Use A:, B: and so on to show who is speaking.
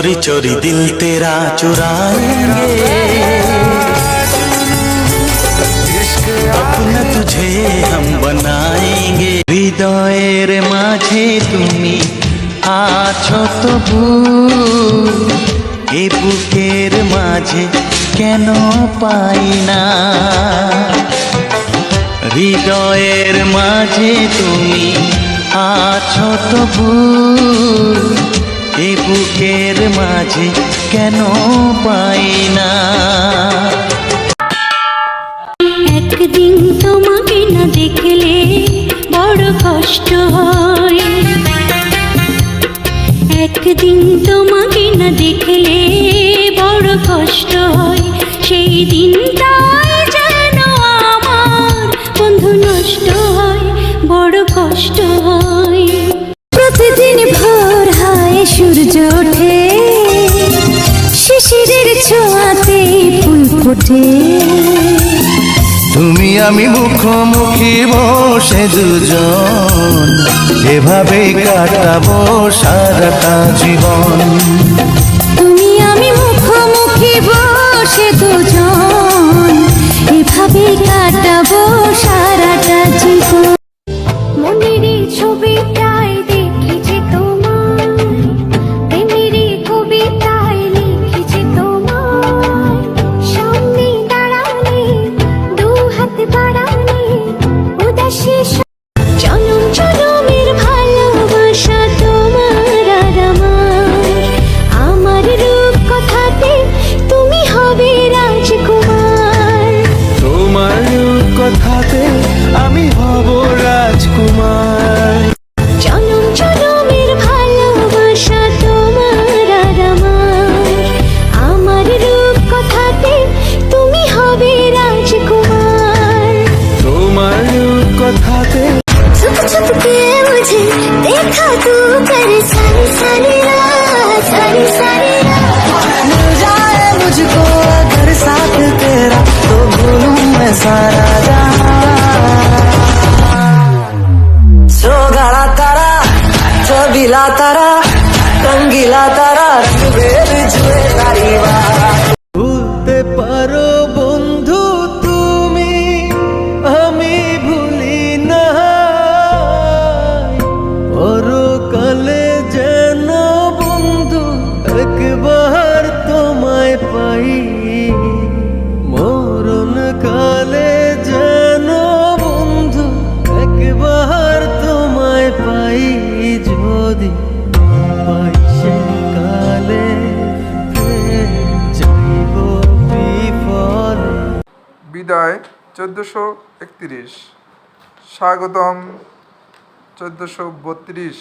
A: चोरी चोरी दिल तेरा चुराएंगे, अपना तुझे हम बनाएंगे। হৃদয়ের মাঝে তুমি আছো তবু, এ বুকের মাঝে কেন পাই না। হৃদয়ের মাঝে তুমি আছো তবু, এ বুকের মাঝে কেন পাই না।
B: একদিন তোমাকে না দেখলে বড় কষ্ট হয়, একদিন তোমাকে না দেখলে বড় কষ্ট হয়। সেই দিনটাই যেন আমার বন্ধু নষ্ট হয়, বড় কষ্ট হয়। প্রতিদিন ভোর হয় সূর্য ওঠে, শিশিরের ছোঁয়াতে ফুল ফোটে।
A: তুমি আমি মুখোমুখি বসে দুজন, এভাবেই কাটাবো সারাটা জীবন।
B: তুমি আমি মুখোমুখি বসে দুজন, এভাবেই কাটাবো সারাটা জীবন। মনেরই ছবিটাই দেখেছি তোমায়, প্রেমেরই কবিতায় লিখেছি তোমায়। সামনে দাঁড়ালে দু হাত বাড়ালে উদাসী জনম জনমের ভালোবাসা তোমার আর আমার রূপ কথাতে তুমি হবে রাজকুমার।
A: তোমার কথাতে আমি হব রাজকুমার।
B: জনম জনমের ভালোবাসা তোমার আর আমার রূপ কথাতে তুমি হবে রাজকুমার।
A: তোমার কথাতে
B: छुप छुप के मुझे देखा तू कर सारी सारी रात, सारी सारी रात।
C: मिल जाए मुझको अगर साथ तेरा, तो भूलूं मैं सारा जहां। सोगाड़ा तारा, छबीला तारा, रंगीला तारा, रंग जुए तारी बात।
A: ভুলতে পারো বন্ধু তুমি, আমি ভুলি না। পরকালে যেন বন্ধু একবার তোমায় পাই, মরণ কালে যেন বন্ধু একবার তোমায় পাই। যদি পাই সে কালে ফের যাইব বিফলে।
D: বিদায় 1431, স্বাগতম 1432।